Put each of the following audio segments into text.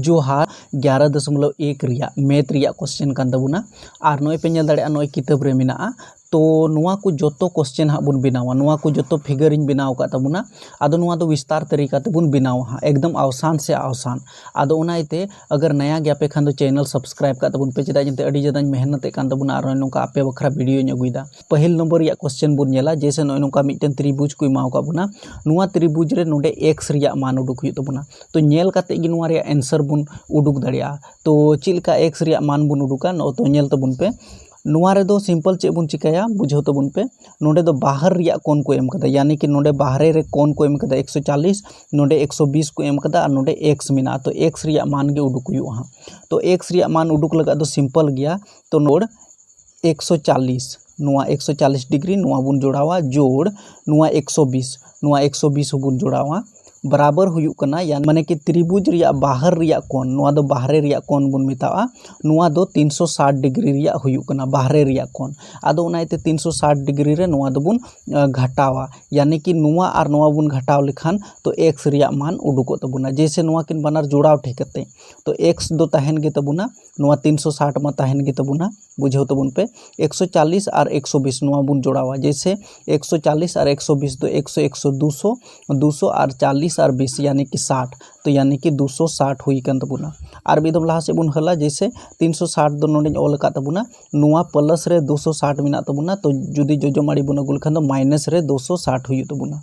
जो हार 11.1 math question कान तबुना और नॉय पे नेल दाड़े नॉय किताब रे मेना तो नुआ को जोतो क्वेश्चन हाँ बुन बनावा नुआ को जोतो फिगर इन बनाव का तबुना आदो नुआ दो विस्तार तरीका ते बुन बनाव हाँ एकदम आसान से आसान आदो उनाइते अगर नया गया पे खान दो चैनल सब्सक्राइब का तबुन पे चेदा जंते अडी जदा मेहनत कान तबुना और नोका आपे बखरा वीडियो इन अगुइदा पहिल नंबर या क्वेश्चन बुन नेला जैसे नोय नोका मिटन त्रिभुज को एमाव का बुना नुआ त्रिभुज रे नोडे x रिया मान उडुक हुई तबुना तो नेल काते गी नुआ रिया आंसर बुन उडुक दाड़िया तो चिलका x रिया मान बुन उडुका नो तो नेल तबुन पे नुआ रे दो सिंपल चे बुन चिकाया बुझो तबुन पे नोडे दो बाहर रिया कोन को एम कदा यानी कि नोडे बाहरे रे कोन को एम कदा 140 नोडे 120 को एम कदा और नोडे x मिना तो x रिया मान गे उडुक हुई हाँ तो x रिया मान उडुक लगा दो सिंपल गया तो नोड 140 नुआ 140 डिग्री नुआ बुन जोड़ावा जोड़ नुआ 120 बुन जोड़ावा बराबर हुयुक कना यानी माने कि त्रिभुज रिया बाहर रिया कोण नुआ दो बाहरे रिया कोण बुन मितावा नुआ दो 360 डिग्री रिया हुयुक कना बाहरे रिया कोण आदो उनाइते 360 डिग्री रे नुआ दो बुन घटावा यानी कि नुआ और नुआ बुन घटाव लेखान तो x रिया मान उडुको तबुना जैसे नुआ किन बनार जोड़ाव ठेकते तो x दो तहन गे तबुना नुआ 360 मा तहन गे तबुना बुझो तबुन पे 140 और 120 नुआ बुन जोड़ावा जैसे 140 और 120 तो 100 200 और 40 और 20 यानी कि 60 तो यानी कि 260 हुई कन तबुना और बिदम लहा से बुन हला जैसे 360 दो नोडे ऑल का तबुना नुआ प्लस रे 260 मिना तबुना तो जुदी जोजो माड़ी बुन अगुल खान दो माइनस रे 260 हुई तबुना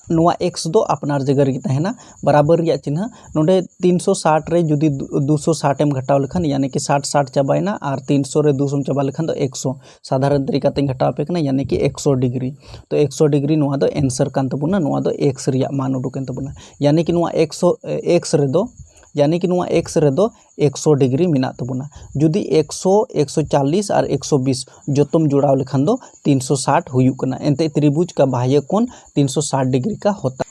नुआ x दो अपनार जगह रे तहना बराबर रिया चिन्ह नोडे 360 रे जुदी 260 एम घटाव लेखान यानी कि 60 चाबायना और 300 रे 200 चाबा लेखान तो 100 साधारण तरीका ते घटाव पे कना यानी कि 100 डिग्री तो 100 डिग्री नुआ दो आंसर कान तबुना नुआ दो x रिया मान उडुकन तबुना यानी कि नुआ 100 x रे दो यानी कि नुआ x रे दो 100 डिग्री मिना तबुना जुदी 100 140 और 120 जोतम जोड़ाव लेखान दो 360 हुयुक कना एंते त्रिभुज का बाह्य कोण 360 डिग्री का होता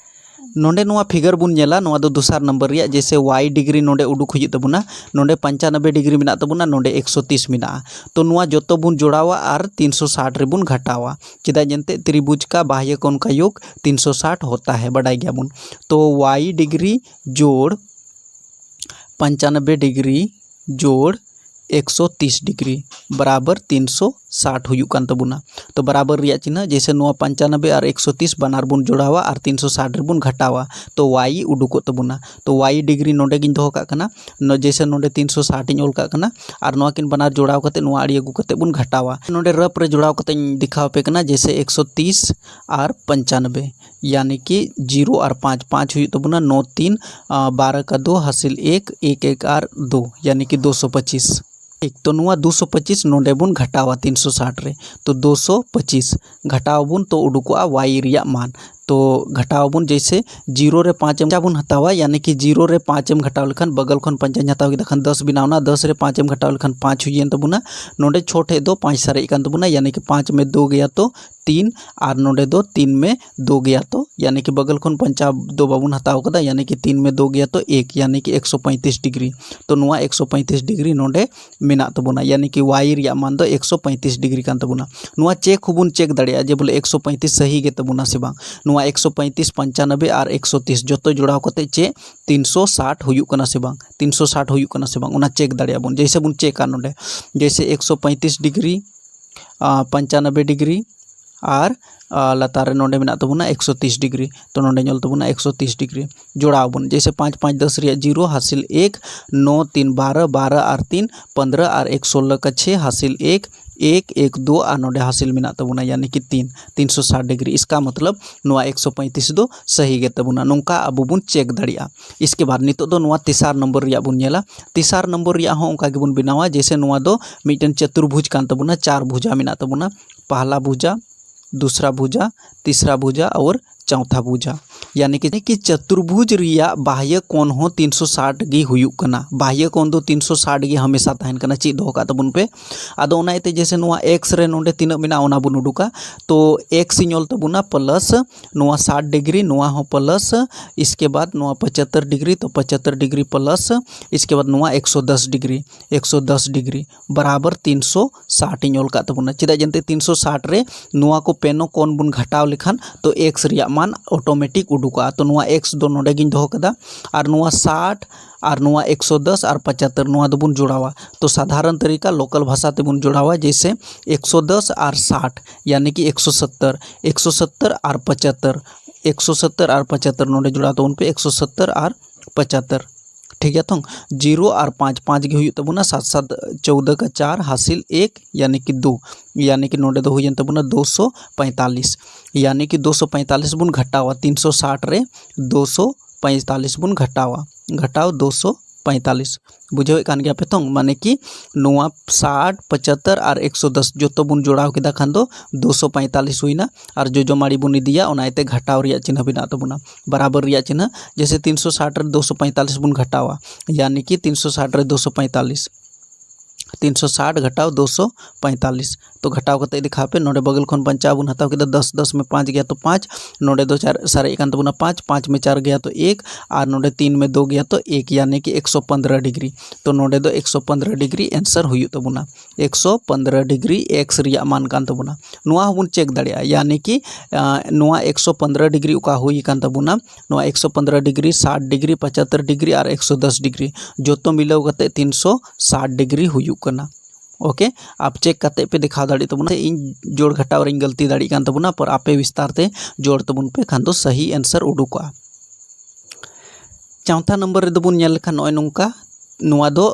नोडे नुआ फिगर बुन नेला नुआ दो दूसर नंबर रिया जैसे y डिग्री नोडे उडुक हुई तबुना नोडे 95 डिग्री मिना तबुना नोडे 130 मिना तो नुआ जोतो बुन जोड़ावा और 360 रे बुन घटावा चेदा जंते त्रिभुज का बाह्य कोण का योग 360 होता है बड़ाई गया बुन तो y डिग्री जोड़ 95 डिग्री जोड़ 130 डिग्री बराबर 360 हुयुक कान तबुना तो बराबर रिया चिन्ह जैसे नुआ 95 और 130 बनार बुन जोड़ावा और 360 रे बुन घटावा तो y उडुको तबुना तो y डिग्री नोडे गिन दोहो का कना जैसे नोडे 360 इन ओल का कना और नुआ किन बनार जोड़ाव कते नुआ आड़ी अगु कते बुन घटावा नोडे रप रे जोड़ाव कते दिखाव पे कना जैसे 130 और 95 यानी कि 0 और 5 हुई तबुना 9 3 12 का 2 हासिल 1 1 1 और 2 यानी कि 225 एक तो नुआ 225 नोडे बुन घटावा 360 रे तो 225 घटाव बुन तो उडुकोआ y रिया मान तो घटाव बुन जैसे 0 रे 5 एम बुन हतावा यानी कि 0 रे 5 एम घटाव लेखान बगल खन 5 हताव तखन 10 बिनावना 10 रे 5 एम घटाव लेखान 5 हुई तबुना नोडे छोटे दो 5 सारे कान तबुना यानी कि 5 में 2 गया तो 3 और नोडे दो 3 में 2 गया तो यानी कि बगल खन 5 दो बाबुन हताव कदा यानी कि 3 में 2 गया तो 1 यानी कि 135 डिग्री तो नुआ 135 डिग्री नोडे मिना तबुना यानी कि y रिया मान दो 135 डिग्री कान तबुना नुआ चेक हुबुन चेक दाड़िया जे बोले 135 सही गे तबुना से बांग नुआ 135 95 और 130 जोतो जोड़ाव कते चे 360 हुयुक कना से बांग 360 हुयुक कना से बांग उना चेक दाड़िया बुन जैसे बुन चेक नोडे जैसे 135 डिग्री 95 डिग्री और लतारे नोडे मिना तबुना 130 डिग्री तो नोडे नल तबुना 130 डिग्री जोड़ाव बुन जैसे 5 5 10 रिया 0 हासिल 1 9 3 12 12 और 3 15 और 1 16 का 6 हासिल 1 1 1 2 और नोडे हासिल मिना तबुना यानी कि 360 डिग्री इसका मतलब नुआ 135 दो सही गे तबुना नोंका अबु बुन चेक दाड़िया इसके बाद नितो दो नुआ तीसर नंबर रिया बुन नेला तीसर नंबर रिया हो उनका गे बुन बनावा जैसे नुआ दो मिटन चतुर्भुज कान तबुना 4 भुजा मिना तबुना पहला भुजा दूसरा भुजा तीसरा भुजा और चौथा भुजा यानी कि चतुर्भुज रिया बाह्य कोण हो 360 गी हुयुक कना बाह्य कोण दो 360 गी हमेशा तहन कना ची दोह का तबुन पे आदो उनाइते जैसे नुआ x रे नोडे तीन मिना ओना बुन उडुका तो x इनोल तबुना प्लस नुआ 60 डिग्री नुआ हो प्लस इसके बाद नुआ 75 डिग्री तो 75 डिग्री प्लस इसके बाद नुआ 110 डिग्री बराबर 360 इनोल का तबुना चेदा जंते 360 रे नुआ को पेनो कोण बुन घटाव लेखान तो x रिया मान ऑटोमेटिक उडुका। तो नुआ x दो नोडे गिन दोहो कदा और नुआ 60 और नुआ 110 और 75 नुआ दो बुन जोड़ावा। तो साधारण तरीका लोकल भाषा ते बुन जोड़ावा, जैसे 110 और 60 यानी कि 170, 170 और 75, 170 और 75 नोडे जोड़ा तो उन पे 170 और 75। ठीक है, तो 0 और 5 5 गे हुई तबुना 7 7 14 का 4 हासिल 1 यानी कि 2, यानी कि नोडे दो हुई तबुना 245, यानी कि 245 बुन घटावा 360 रे 245 बुन घटावा घटाव 245 बुझे कान गया पे तो माने कि नुआ 60 75 और 110 जो तो बुन जोड़ाव किदा खान दो 245 हुई ना और जो माड़ी बुन दिया उनाते घटाव रिया चिन्ह बिना तबुना बराबर रिया चिन्ह। जैसे 360 रे 245 बुन घटावा यानी कि 360 रे 245, 360 घटाव 245 तो घटाव करते दिखा पे नोडे बगल खन पंचा बुन हताव किदा 10 10 में 5 गया तो 5, नोडे 2 4 सारे एकांत बुना 5 5 में 4 गया तो 1 और नोडे 3 में 2 गया तो 1 यानी कि 115 डिग्री। तो नोडे दो 115 डिग्री आंसर हुई तबुना 115 डिग्री एक्स रिया मान कान तबुना। नुआ हबुन चेक दाड़िया यानी कि नुआ 115 डिग्री उका हुई कान तबुना। नुआ 115 डिग्री 60 डिग्री 75 डिग्री और 110 डिग्री जो तो मिलाव करते 360 डिग्री हुई कना। ओके, आप चेक करते पे दिखा दाड़ी तबुना इन जोड़ घटाव रिंग गलती दाड़ी कान तबुना पर आपे विस्तार ते जोड़ तबुन पे खान दो सही आंसर उडुका। चौथा नंबर रे दबुन नेल खान नय नोंका नुआ दो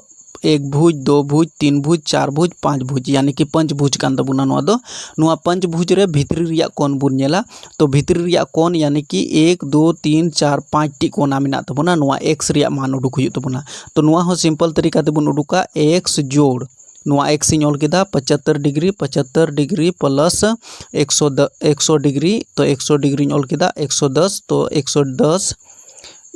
1 भुज 2 भुज 3 भुज 4 भुज 5 भुज यानी कि पंचभुज कान तबुना। नुआ पंचभुज रे भितरी रिया कोण बुन नेला तो भितरी रिया कोण यानी कि 1 2 3 4 5 टी कोना मेना तबुना। नुआ x रिया मान उडुक हुई तबुना। तो नुआ हो सिंपल तरीका ते बुन उडुका x जोड़ नुआ x इन ओल केदा 75 डिग्री प्लस 100 डिग्री तो 100 डिग्री इन ओल केदा 110 तो 110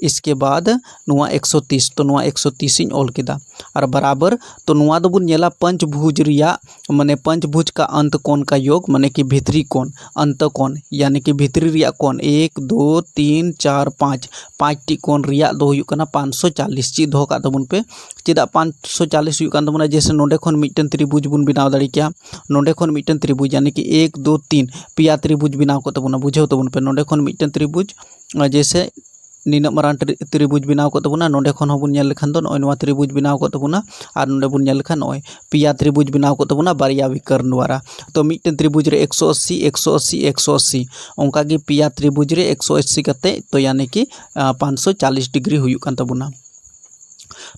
इसके बाद नुआ 130 तो नुआ 130 इन ओल केदा और बराबर। तो नुआ दो बुन नेला पंचभुज रिया माने पंचभुज का अंत कोण का योग माने कि भितरी कोण अंत कोण यानी कि भितरी रिया कोण 1 2 3 4 5 5 टी कोण रिया दो हुई कना 540 ची दो का तबुन पे चेदा 540 हुई कान तबुना। जैसे नोडे खन मिटन त्रिभुज बुन बनाव दाड़ी क्या नोडे खन मिटन त्रिभुज यानी कि 1 2 3 पिया त्रिभुज बनाव को तबुना बुझेव तबुन पे नोडे खन मिटन त्रिभुज जैसे नीना मारान त्रिभुज बनाव को तबुना नोडे खन होबुन नेल लेखान दो नय नोआ त्रिभुज बनाव को तबुना और नोडे बुन नेल लेखान नय पिया त्रिभुज बनाव को तबुना बारिया विकर्ण द्वारा। तो मिटन त्रिभुज रे 180 180 180 ओंका गे पिया त्रिभुज रे 180 करते तो यानी कि 540 डिग्री हुई कान तबुना।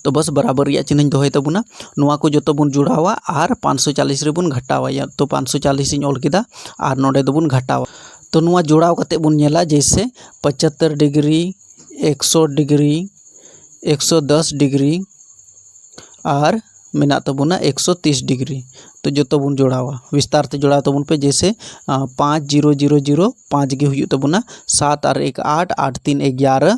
तो बस बराबर रिया चिन्ह दोहे तबुना नुआ को जो बुन जुड़ावा और 540 रे बुन घटावा या तो 540 इन ओल केदा और नोडे दो बुन घटावा। तो नुआ जोड़ाव करते बुन नेला जैसे 75 डिग्री 100 डिग्री 110 डिग्री और मेना तबुना 130 डिग्री। तो जो तो बुन जोड़ावा विस्तार ते जोड़ा तबुन पे जैसे 5 0 0 0 5 गे हुई तबुना 7 और 1 8 8 3 11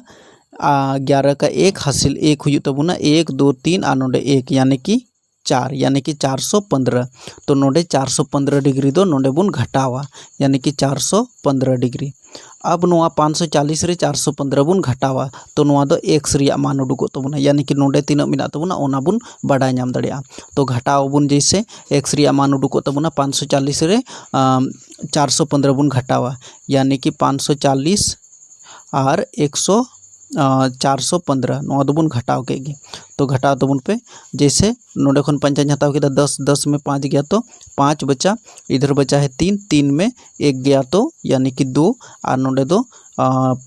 11 का 1 हासिल 1 हुई तबुना 1 2 3 और नोडे 1 यानी कि 4 यानी कि 415। तो नोडे 415 डिग्री दो नोडे बुन घटावा यानी कि 415 डिग्री। अब नुआ 540 रे 415 बुन घटावा तो नुआ दो x रिया मान उडुको तबुना यानी कि नोडे तीना मिना तबुना ओना बुन बाडा नाम दाड़िया। तो घटाव बुन जैसे x रिया मान उडुको तबुना 540 रे 415 बुन घटावा यानी कि 540 और 415 नुआ दो बुन घटाव केगी। तो घटाव तबुन पे जैसे नोडे खन पंचान हताव केदा 10 10 में 5 गया तो 5 बचा, इधर बचा है 3 3 में 1 गया तो यानी कि 2 और नोडे दो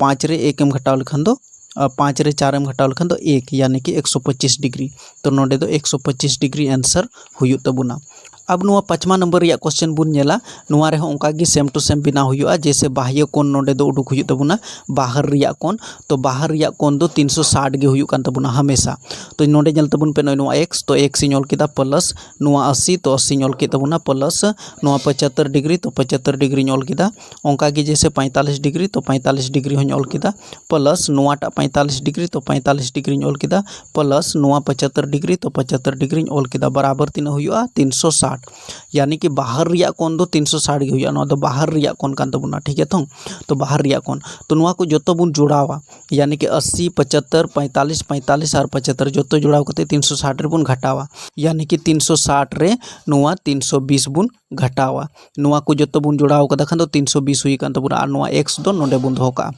5 रे 1 एम घटाव लेखन दो 5 रे 4 एम घटाव लेखन दो 1 यानी कि 125 डिग्री। तो नोडे दो 125 डिग्री आंसर हुई तबुना। अब नुआ 5वां नंबर रिया क्वेश्चन बुन नेला नुआ रे ओंका गी सेम टू सेम बिना हुआ जैसे बाह्य कोण नोडे दो उडुक हुई तबुना बाहर रिया कोण। तो बाहर रिया कोण दो 360 गे हुई कान तबुना हमेशा। तो नोडे नेल तबुन पे नुआ x तो x इन ओल केदा प्लस नुआ 80 तो 80 इन ओल के तबुना प्लस नुआ 75 डिग्री तो 75 डिग्री इन ओल केदा ओंका गी जैसे 45 डिग्री तो 45 डिग्री हों ओल केदा प्लस नुआ 45 डिग्री तो 45 डिग्री इन ओल केदा प्लस नुआ 75 डिग्री तो 75 डिग्री इन ओल केदा बराबर तीन हुआ 360। यानी कि बाहर रिया कोण दो 360 गे हुआ, नोआ दो बाहर रिया कोण कान तबुना, ठीक है तो बाहर रिया कोण तो नोआ को जोतो बुन जोड़ावा यानी कि 80 75 45 45 और 75 जोतो जोड़ाव करते 360 रे बुन घटावा यानी कि 360 रे नोआ 320 बुन घटावा नोआ को जोतो बुन जोड़ाव कदा खान तो 320 हुई कान तबुना और नोआ x दो नोडे बुन दोहो का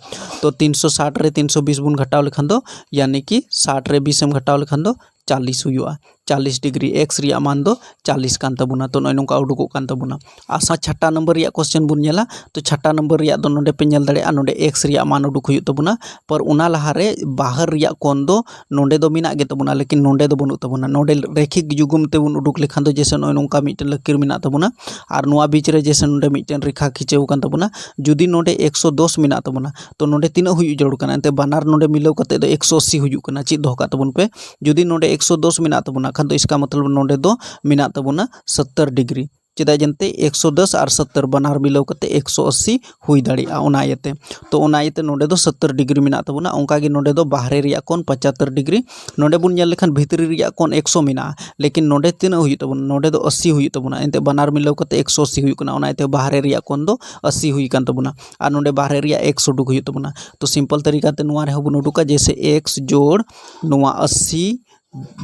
तो 360 रे 320 बुन घटाव लेखान दो यानी कि 60 रे 20 घटाव लेखान दो 40 हुआ 40 डिग्री एक्स रिया मान दो 40 कान तबुना तो नय नोंका उडुको कान तबुना आसा छठा नंबर रिया क्वेश्चन बुन नेला तो छठा नंबर रिया दो नोडे पे नेल दाड़े नोडे एक्स रिया मान उडुक हुई तबुना पर उना लहा रे बाहर रिया कोण दो नोडे दो मिना गे तबुना लेकिन नोडे दो बनु तबुना नोडे रेखिक जुगुम ते बुन उडुक लेखान दो जैसे नय नोंका मिटन लकीर मिना तबुना और नोआ बीच रे जैसे नोडे मिटन रेखा खिंचेव कान तबुना जुदी नोडे 110 मिना तबुना तो नोडे तीना हुई जरूर कना एते बानार नोडे मिलाव कते दो 180 हुई कना चीज दोह का तबुन पे जुदी नोडे 110 मिना तबुना खान तो इसका मतलब नोडे दो मिना तबुना 70 डिग्री चेदा जनते 110 और 70 बनार मिलाव कते 180 हुई दाड़िया ओना इयते तो ओना इयते नोडे दो 70 डिग्री मिना तबुना ओंका गे नोडे दो बाहरे रिया कोण 75 डिग्री नोडे बुन नेल लेखान भितरी रिया कोण 100 मिना लेकिन नोडे तीना हुई तबुना नोडे दो 80 हुई तबुना एंते बनार मिलाव कते 180 हुई कना ओना इयते बाहरे रिया कोण दो 80 हुई कान तबुना और नोडे बाहरे रिया x उडुक हुई तबुना तो सिंपल तरीका ते नोआ रे बुन उडुका जैसे x जोड़ नोआ 80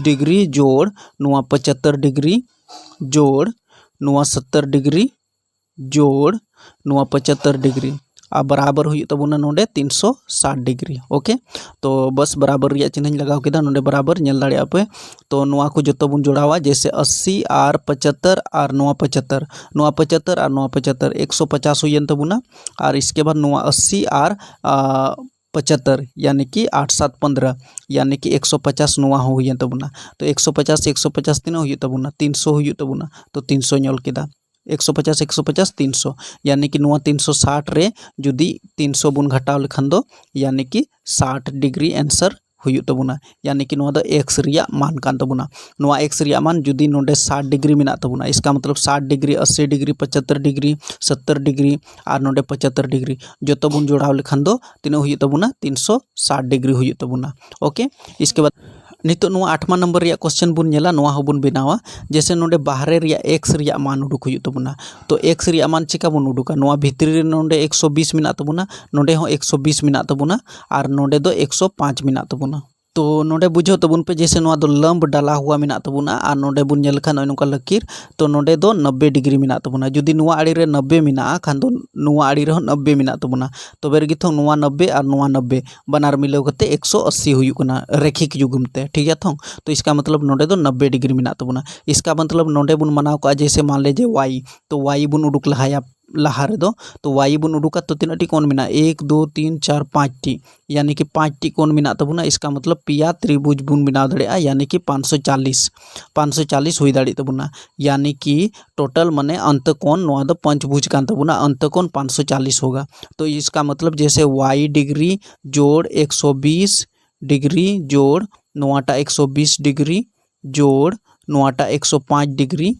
डिग्री जोड़ नोआ 75 डिग्री जोड़ नोआ 70 डिग्री जोड़ नोआ 75 डिग्री आ बराबर हुई तबुना नोडे 360 डिग्री ओके तो बस बराबर रिया चिन्ह लगाव केदा नोडे बराबर नेल दाड़िया पे तो नोआ को जोतो बुन जोड़ावा जैसे 80 और 75 और नोआ 75 नोआ 75 और नोआ 75 150 हुई तबुना और इसके बाद नोआ 80 और 75 यानी कि 8 7 15 यानी कि 150 नोआ हुई तबुना तो 150 150 तीन हुई तबुना 300 हुई तबुना तो 300 नेल केदा 150 150 300 यानी कि नोआ 360 रे जुदी 300 बुन घटाव लेखान दो यानी कि 60 डिग्री आंसर हुई तबुना यानी कि नोआ दो एक्स रिया मान कान तबुना नोआ एक्स रिया मान जुदी नोडे 60 डिग्री मिना तबुना इसका मतलब 60 डिग्री 80 डिग्री 75 डिग्री 70 डिग्री और नोडे 75 डिग्री जोतो बुन जोड़ाव लेखान दो तीना हुई तबुना 360 डिग्री हुई तबुना ओके इसके बाद नितो नोआ 8वां नंबर रिया क्वेश्चन बुन नेला नोआ होबुन बनावा जैसे नोडे बाहरे रिया x रिया मान उडुक हुई तबुना तो x रिया मान चिका बुन उडुका नोआ भितरी रे नोडे 120 मिना तबुना नोडे हो 120 मिना तबुना और नोडे दो 105 मिना तबुना तो नोडे बुझो तबुन पे जैसे नोआ दो लंब डाला हुआ मिना तबुना और नोडे बुन नेल खान नोका लकीर तो नोडे दो 90 डिग्री मिना तबुना जुदी नोआ आड़ी रे 90 मिना खान दो नोआ आड़ी रे 90 मिना तबुना तो बेर गिथो नोआ 90 और नोआ 90 बनार मिलाव कते 180 हुई कना रेखिक जुगुमते ठीक है तो इसका मतलब नोडे दो 90 डिग्री मिना तबुना इसका मतलब नोडे बुन मनाव का जैसे मान लीजिए y तो y बुन उडुक लहाया लहा रे दो तो y बुन उडुका तो तीन टी कोण मिना 1 2 3 4 5 टी यानी कि 5 टी कोण मिना तबुना इसका मतलब पिया त्रिभुज बुन बनाव दाड़िया यानी कि 540 हुई दाड़ी तबुना यानी कि टोटल माने अंत कोण नोआ दो पंचभुज कान तबुना अंत कोण 540 होगा तो इसका मतलब जैसे y डिग्री जोड़ 120 डिग्री जोड़ नोआटा 120 डिग्री जोड़ नोआटा 105 डिग्री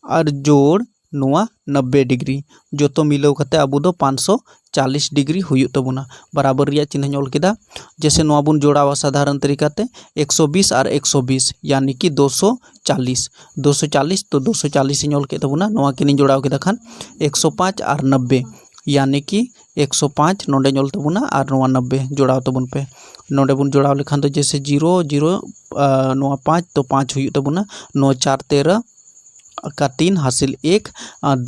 और जोड़ नोआ 90 डिग्री जो तो मिलाव कते अब दो 540 डिग्री हुई तबुना बराबर रिया चिन्ह नेल केदा जैसे नोआ बुन जोड़ावा साधारण तरीका ते 120 और 120 यानी कि 240 तो 240 नेल के तबुना नोआ किनी जोड़ाव केदा खान 105 और 90 यानी कि 105 नोडे नेल तबुना और नोआ 90 जोड़ाव तबुन पे नोडे बुन जोड़ाव लेखान तो जैसे 0 0 नोआ 5 तो 5 हुई तबुना 9 4 13 का 3 हासिल 1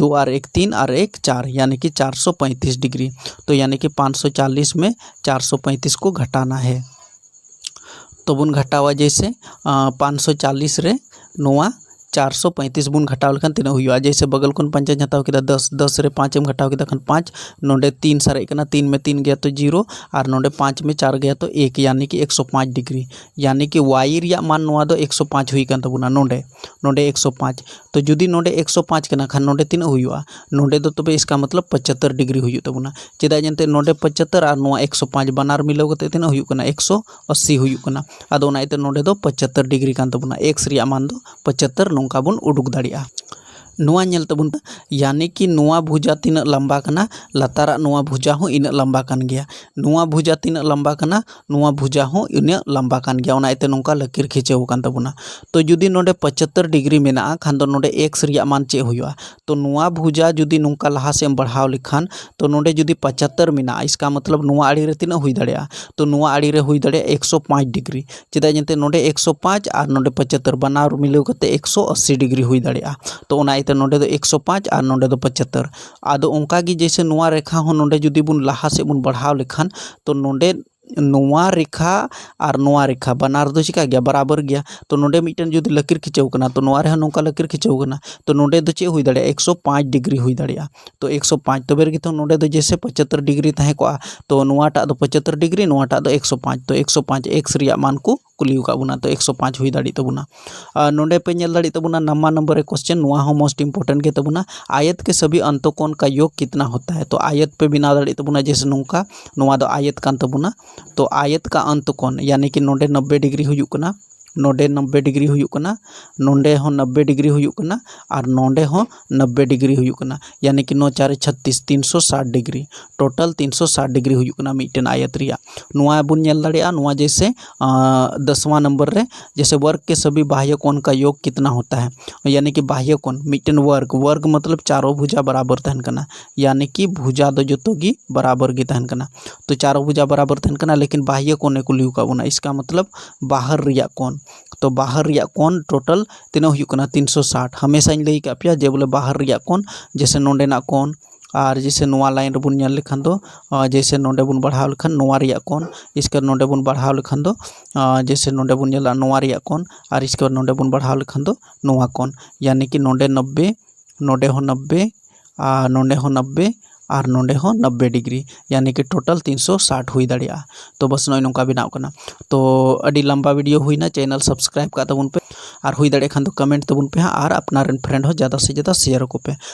2 और 1 3 और 1 4 यानी कि 435 डिग्री तो यानी कि 540 में 435 को घटाना है तो बुन घटावा जैसे 540 रे नोआ 435 बुन घटाव लेखान तीना हुआ जैसे बगल कोन पंचायत हताव केदा 10 10 रे 5 में घटाव केदा खान 5 नोडे 3 सारे कना 3 में 3 गया तो 0 और नोडे 5 में 4 गया तो 1 यानी कि 105 डिग्री यानी कि y रिया मान नोआ दो 105 हुई कान तबुना नोडे 105 तो जुदी नोडे 105 कना खान नोडे तीना हुआ नोडे दो तबे इसका मतलब 75 डिग्री हुई तबुना चेदा जनते नोडे 75 और नोआ 105 बनार मिलाव कते तीना हुई कना 180 हुई कना आदो नाइते नोडे दो 75 डिग्री कान तबुना x रिया मान दो 75 नोंका बुन उडुक दाड़िया नुआ नेल तबुन यानी कि नुआ भुजा तीन लंबा कना लतारा नुआ भुजा हो इन लंबा कान गया नुआ भुजा तीन लंबा कना नुआ भुजा हो इन लंबा कान गया ओना इते नोंका लकीर खींचेव कान तबुना। तो जुदी नोंडे 75 डिग्री मेना खान दो नोंडे एक्स रिया मान चे हुआ तो नुआ भुजा जुदी नोंका लहा से बढ़ाव लेखान तो नोंडे जुदी 75 मेना इसका मतलब नुआ आड़ी रे तीना हुई दाड़ेया तो नुआ आड़ी रे हुई दाड़े 105 डिग्री चेदा जंते नोंडे 105 और नोंडे 75 बनार मिलाव कते 180 डिग्री हुई दाड़ेया तो ओना इते नोंडे दो 105 और नोंडे दो 75 आदो ओंका गी जैसे नुआ रेखा हो नोंडे जुदी बुन लहा से बुन बढ़ाव लेखान तो नोंडे नुआ रेखा और नुआ रेखा बनार दो चिका गया बराबर गया तो नोंडे मिटन जुदी लकीर खिंचव कना तो नुआ रे नोंका लकीर खिंचव कना तो नोंडे दो चे हुई दाड़ेया 105 डिग्री हुई दाड़ेया तो 105 तबे रे तो नोंडे दो जैसे 75 डिग्री तहे को तो नुआटा दो 75 डिग्री नुआटा दो 105 तो 105 एक्स रिया मान को कुलिव का बुना तो 105 हुई दाड़ी तबुना। नोंडे पे नेल दाड़ी तबुना नम्मा नंबर क्वेश्चन नुआ हो मोस्ट इंपोर्टेंट के तबुना आयत के सभी अंतकोण का योग कितना होता है तो आयत पे बिना दाड़ी तबुना जैसे नोंका नुआ दो आयत कान तबुना तो आयत का अंतकोण यानी कि नोंडे 90 डिग्री हुयुक कना नोंडे 90 डिग्री हुयुक कना नोंडे हो 90 डिग्री हुयुक कना और नोंडे हो 90 डिग्री हुयुक कना यानी कि 9 4 36 360 डिग्री टोटल 360 डिग्री हुयुक कना मिटन आयत रिया नुआ बुन नेल दाड़ेया नुआ जैसे 10वां नंबर रे जैसे वर्ग के सभी बाह्य कोण का योग कितना होता है यानी कि बाह्य कोण मिटन वर्ग मतलब चारों भुजा बराबर तहन कना यानी कि भुजा दो जोतो गी बराबर गी तहन कना तो चारों भुजा बराबर तहन कना लेकिन बाह्य कोण को लिउ का बुना इसका मतलब बाहर रिया कोण तो बाहर रिया कोण टोटल तीनों हुयुक कना 360 हमेशा लई का पिया जे बोले बाहर रिया कोण जैसे नोंडे ना कोण और जैसे नुआ लाइन रे बुन नेल लेखान दो जैसे नोंडे बुन बढ़ाव लेखान नुआ रिया कोण इसके नोंडे बुन बढ़ाव लेखान दो जैसे नोंडे बुन नेला नुआ रिया कोण और इसके नोंडे बुन बढ़ाव लेखान दो नुआ कोण यानी कि नोंडे 90 नोंडे हो 90 नोंडे हो 90 और नोंडे हो 90 डिग्री यानी कि टोटल 360 हुई दाड़िया तो बस नोई नोंका बनाव कना तो अड़ी लंबा वीडियो हुई ना चैनल सब्सक्राइब का तबुन पे और हुई दाड़े खान तो कमेंट तबुन पे और अपना फ्रेंड हो ज़्यादा से ज़्यादा शेयर को पे।